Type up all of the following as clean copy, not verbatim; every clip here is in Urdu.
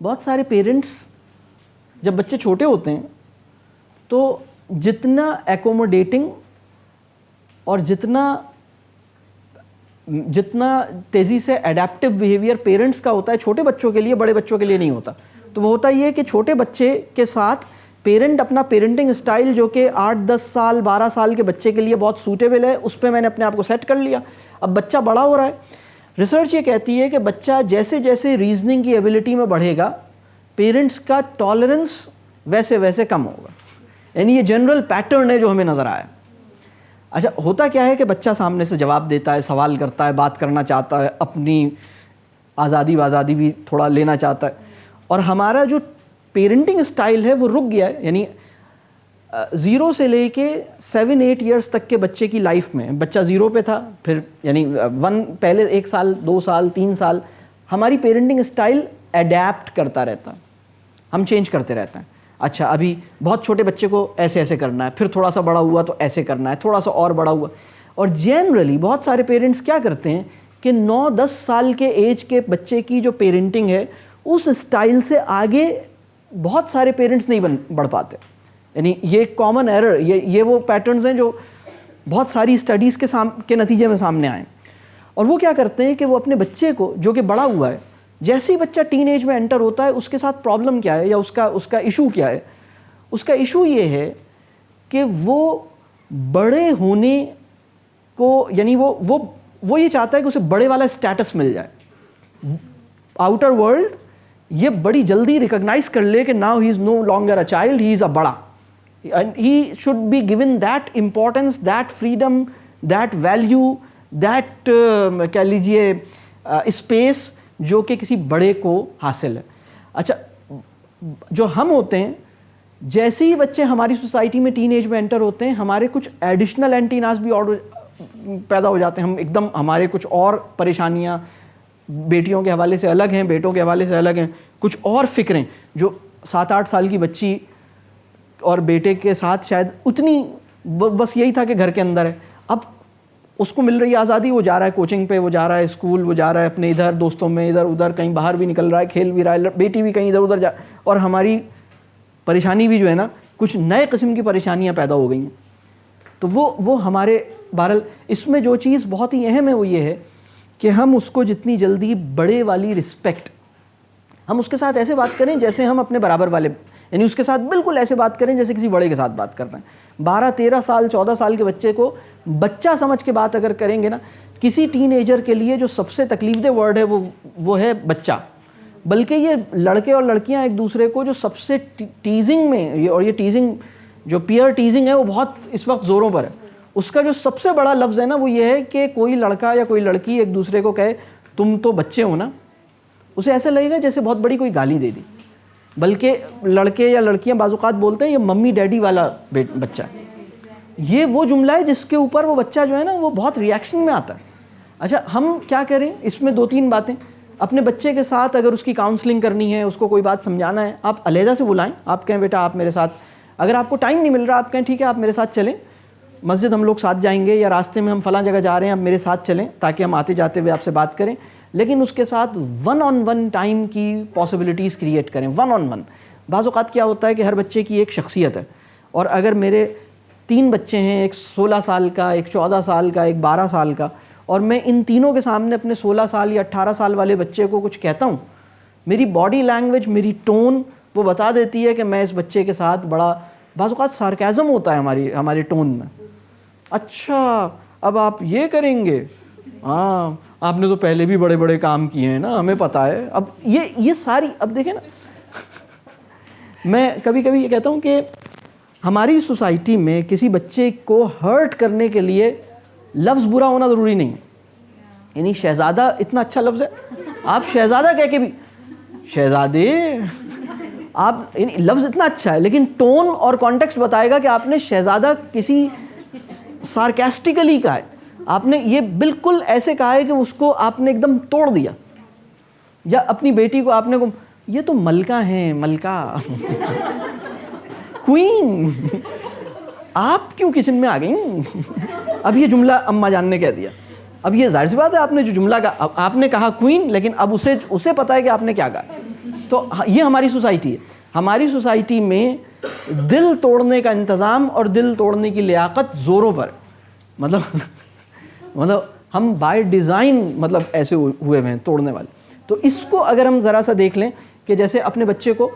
بہت سارے پیرنٹس جب بچے چھوٹے ہوتے ہیں تو جتنا ایکوموڈیٹنگ اور جتنا تیزی سے اڈیپٹیو بیہیویئر پیرنٹس کا ہوتا ہے چھوٹے بچوں کے لیے، بڑے بچوں کے لیے نہیں ہوتا. تو وہ ہوتا یہ کہ چھوٹے بچے کے ساتھ پیرنٹ اپنا پیرنٹنگ اسٹائل جو کہ 8-10 سال 12 سال کے بچے کے لیے بہت سوٹیبل ہے، اس پہ میں نے اپنے آپ کو سیٹ کر لیا. اب بچہ بڑا ہو رہا ہے. ریسرچ یہ کہتی ہے کہ بچہ جیسے جیسے ریزننگ کی ایبلٹی میں بڑھے گا، پیرنٹس کا ٹالرنس ویسے ویسے کم ہوگا. یعنی یہ جنرل پیٹرن ہے جو ہمیں نظر آیا. اچھا، ہوتا کیا ہے کہ بچہ سامنے سے جواب دیتا ہے، سوال کرتا ہے، بات کرنا چاہتا ہے، اپنی آزادی بھی تھوڑا لینا چاہتا ہے، اور ہمارا جو پیرنٹنگ اسٹائل ہے وہ رک گیا ہے. یعنی 0 سے لے کے 7-8 ایئرس تک کے بچے کی لائف میں بچہ 0 پہ تھا، پھر یعنی 1 پہلے 1 سال 2 سال 3 سال ہماری پیرنٹنگ اسٹائل اڈیپٹ کرتا رہتا ہے، ہم چینج کرتے رہتے ہیں. اچھا، ابھی بہت چھوٹے بچے کو ایسے ایسے کرنا ہے، پھر تھوڑا سا بڑا ہوا تو ایسے کرنا ہے، تھوڑا سا اور بڑا ہوا. اور جنرلی بہت سارے پیرنٹس کیا کرتے ہیں کہ 9-10 سال کے ایج کے بچے کی جو پیرنٹنگ ہے اس اسٹائل سے آگے بہت سارے پیرنٹس نہیں بڑھ پاتے. یعنی یہ ایک کامن ایرر، یہ وہ پیٹرنز ہیں جو بہت ساری اسٹڈیز کے نتیجے میں سامنے آئے. اور وہ کیا کرتے ہیں کہ وہ اپنے بچے کو جو کہ بڑا ہوا ہے، جیسے ہی بچہ ٹین ایج میں انٹر ہوتا ہے اس کے ساتھ پرابلم کیا ہے یا اس کا ایشو کیا ہے؟ اس کا ایشو یہ ہے کہ وہ بڑے ہونے کو، یعنی وہ یہ چاہتا ہے کہ اسے بڑے والا اسٹیٹس مل جائے. آؤٹر ورلڈ یہ بڑی جلدی ریکگنائز کر لے کہ now he is no longer a child, he is a بڑا. He should be given that importance, that freedom, that value, that کہہ لیجیے اسپیس جو کہ کسی بڑے کو حاصل ہے. اچھا، جو ہم ہوتے ہیں، جیسے ہی بچے ہماری سوسائٹی میں ٹین ایج میں انٹر ہوتے ہیں، ہمارے کچھ ایڈیشنل اینٹیناز بھی اور پیدا ہو جاتے ہیں. ہم ایک دم ہمارے کچھ اور پریشانیاں بیٹیوں کے حوالے سے الگ ہیں، بیٹوں کے حوالے سے الگ ہیں، کچھ اور فکریں جو 7-8 سال کی بچی اور بیٹے کے ساتھ شاید اتنی بس یہی تھا کہ گھر کے اندر ہے. اب اس کو مل رہی ہے آزادی، وہ جا رہا ہے کوچنگ پہ، وہ جا رہا ہے اسکول، وہ جا رہا ہے اپنے ادھر دوستوں میں، ادھر ادھر کہیں باہر بھی نکل رہا ہے، کھیل بھی رہا ہے، بیٹی بھی کہیں ادھر ادھر جا، اور ہماری پریشانی بھی جو ہے نا کچھ نئے قسم کی پریشانیاں پیدا ہو گئی ہیں. تو وہ ہمارے بہرحال اس میں جو چیز بہت ہی اہم ہے وہ یہ ہے کہ ہم اس کو جتنی جلدی بڑے والی رسپیکٹ، ہم اس کے ساتھ ایسے بات کریں جیسے ہم اپنے برابر والے، یعنی اس کے ساتھ بالکل ایسے بات کریں جیسے کسی بڑے کے ساتھ بات کر رہے ہیں. 12-13 سال 14 سال کے بچے کو بچہ سمجھ کے بات اگر کریں گے نا، کسی ٹین ایجر کے لیے جو سب سے تکلیف دہ ورڈ ہے وہ ہے بچہ. بلکہ یہ لڑکے اور لڑکیاں ایک دوسرے کو جو سب سے ٹیزنگ میں، اور یہ ٹیزنگ جو پیئر ٹیزنگ ہے وہ بہت اس وقت زوروں پر ہے، اس کا جو سب سے بڑا لفظ ہے نا وہ یہ ہے کہ کوئی لڑکا یا کوئی لڑکی ایک دوسرے کو کہے تم تو بچے ہو نا، اسے ایسا لگے گا جیسے بہت بڑی کوئی گالی دے دی. بلکہ لڑکے یا لڑکیاں بعض اوقات بولتے ہیں یہ ممی ڈیڈی والا بچہ. یہ وہ جملہ ہے جس کے اوپر وہ بچہ جو ہے نا وہ بہت ریئیکشن میں آتا ہے. اچھا، ہم کیا کریں اس میں 2-3 باتیں. اپنے بچے کے ساتھ اگر اس کی کاؤنسلنگ کرنی ہے، اس کو کوئی بات سمجھانا ہے، آپ علیحدہ سے بلائیں. آپ کہیں بیٹا آپ میرے ساتھ، اگر آپ کو ٹائم نہیں مل رہا آپ کہیں ٹھیک ہے آپ میرے ساتھ چلیں، مسجد ہم لوگ ساتھ جائیں گے، یا راستے میں ہم فلاں جگہ جا رہے ہیں آپ میرے ساتھ چلیں تاکہ ہم آتے جاتے ہوئے آپ سے بات کریں. لیکن اس کے ساتھ 1-on-1 ٹائم کی پاسبلٹیز کریٹ کریں. 1-on-1 بعض اوقات کیا ہوتا ہے کہ ہر بچے کی ایک شخصیت ہے، اور اگر میرے 3 بچے ہیں، ایک 16 سال کا، ایک 14 سال کا، ایک 12 سال کا، اور میں ان تینوں کے سامنے اپنے 16 سال یا 18 سال والے بچے کو کچھ کہتا ہوں، میری باڈی لینگویج، میری ٹون وہ بتا دیتی ہے کہ میں اس بچے کے ساتھ بڑا، بعض اوقات سارکیزم ہوتا ہے ہماری ٹون میں. اچھا اب آپ یہ کریں گے؟ ہاں آپ نے تو پہلے بھی بڑے بڑے کام کیے ہیں نا، ہمیں پتہ ہے. اب یہ ساری، اب دیکھیں نا، میں کبھی کبھی یہ کہتا ہوں کہ ہماری سوسائٹی میں کسی بچے کو ہرٹ کرنے کے لیے لفظ برا ہونا ضروری نہیں ہے. یعنی شہزادہ اتنا اچھا لفظ ہے، آپ شہزادہ کہہ کے بھی شہزادے، آپ یعنی لفظ اتنا اچھا ہے لیکن ٹون اور کانٹیکسٹ بتائے گا کہ آپ نے شہزادہ کسی سارکیسٹیکلی کہا ہے، آپ نے یہ بالکل ایسے کہا ہے کہ اس کو آپ نے ایک دم توڑ دیا. یا اپنی بیٹی کو آپ نے یہ تو ملکہ ہیں، ملکہ کوئین، آپ کیوں کچن میں آ گئیں؟ اب یہ جملہ اماں جان نے کہہ دیا. اب یہ ظاہر سی بات ہے آپ نے جو جملہ کہا، آپ نے کہا کوئین، لیکن اب اسے پتہ ہے کہ آپ نے کیا کہا. تو یہ ہماری سوسائٹی ہے. ہماری سوسائٹی میں دل توڑنے کا انتظام اور دل توڑنے کی لیاقت زوروں پر, مطلب ہم بائی ڈیزائن مطلب ایسے ہوئے ہیں توڑنے والے. تو اس کو اگر ہم ذرا سا دیکھ لیں کہ جیسے اپنے بچے کو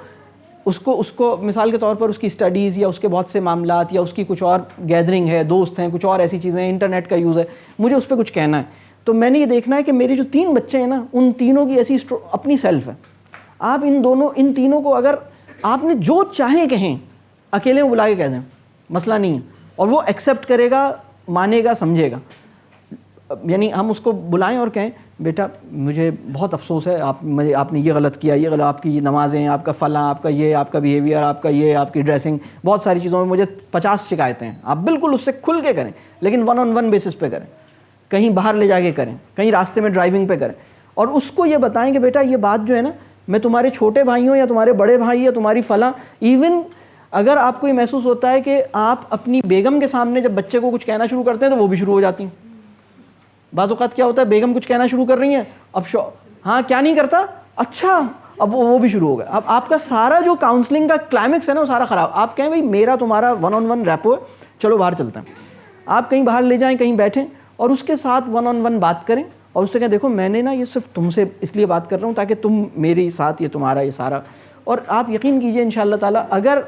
اس کو مثال کے طور پر اس کی اسٹڈیز یا اس کے بہت سے معاملات یا اس کی کچھ اور گیدرنگ ہے, دوست ہیں, کچھ اور ایسی چیزیں ہیں, انٹرنیٹ کا یوز ہے, مجھے اس پہ کچھ کہنا ہے, تو میں نے یہ دیکھنا ہے کہ میرے جو 3 بچے ہیں نا, ان تینوں کی ایسی اپنی سیلف ہے. آپ ان تینوں کو اگر آپ نے جو چاہیں کہیں, اکیلے میں بلا کے کہہ دیں, مسئلہ نہیں ہے, اور وہ ایکسیپٹ کرے گا, مانے گا, سمجھے گا. یعنی ہم اس کو بلائیں اور کہیں بیٹا مجھے بہت افسوس ہے, آپ نے یہ غلط کیا, یہ غلط, آپ کی یہ نمازیں, آپ کا فلاں, آپ کا یہ, آپ کا بیہیویئر, آپ کا یہ, آپ کی ڈریسنگ, بہت ساری چیزوں میں مجھے 50 شکایتیں ہیں. آپ بالکل اس سے کھل کے کریں, لیکن 1-on-1 بیسس پہ کریں, کہیں باہر لے جا کے کریں, کہیں راستے میں ڈرائیونگ پہ کریں, اور اس کو یہ بتائیں کہ بیٹا یہ بات جو ہے نا, میں تمہارے چھوٹے بھائی ہوں یا تمہارے بڑے بھائی یا تمہاری فلاں, ایون اگر آپ کو یہ محسوس ہوتا ہے کہ آپ اپنی بیگم کے سامنے جب بچے کو کچھ کہنا شروع کرتے ہیں تو وہ بھی شروع ہو جاتی ہیں. بعض اوقات کیا ہوتا ہے, بیگم کچھ کہنا شروع کر رہی ہیں, اب ہاں کیا نہیں کرتا, اچھا, اب وہ بھی شروع ہو گیا. اب آپ کا سارا جو کاؤنسلنگ کا کلائمیکس ہے نا وہ سارا خراب. آپ کہیں بھائی میرا تمہارا 1-on-1 ریپو ہے, چلو باہر چلتے ہیں, آپ کہیں باہر لے جائیں, کہیں بیٹھیں اور اس کے ساتھ 1-on-1 بات کریں, اور اس سے کہیں دیکھو میں نے نا یہ صرف تم سے اس لیے بات کر رہا ہوں تاکہ تم میری ساتھ, یہ تمہارا یہ سارا. اور آپ یقین کیجئے انشاءاللہ تعالیٰ اگر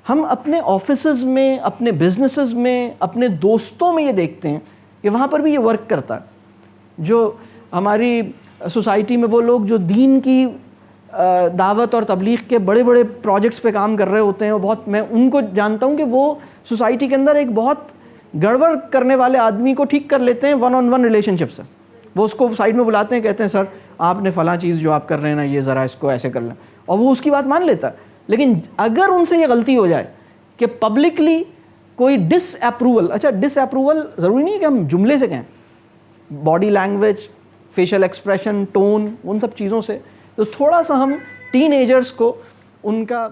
ہم اپنے آفیسز میں, اپنے بزنسز میں, اپنے دوستوں میں یہ دیکھتے ہیں کہ وہاں پر بھی یہ ورک کرتا ہے. جو ہماری سوسائٹی میں وہ لوگ جو دین کی دعوت اور تبلیغ کے بڑے بڑے پروجیکٹس پہ کام کر رہے ہوتے ہیں, بہت, میں ان کو جانتا ہوں کہ وہ سوسائٹی کے اندر ایک بہت گڑبڑ کرنے والے آدمی کو ٹھیک کر لیتے ہیں 1-on-1 ریلیشن شپ سے. وہ اس کو سائڈ میں بلاتے ہیں, کہتے ہیں سر آپ نے فلاں چیز جو آپ کر رہے ہیں نا, یہ ذرا اس کو ایسے کر لیں, اور وہ اس کی بات مان لیتا ہے. لیکن اگر ان سے یہ غلطی ہو جائے کہ پبلکلی کوئی ڈس اپروول, اچھا ڈس اپروول ضروری نہیں ہے کہ ہم جملے سے کہیں, body language, facial expression, tone, ان سب چیزوں سے, تو تھوڑا سا ہم ٹین ایجرز کو ان کا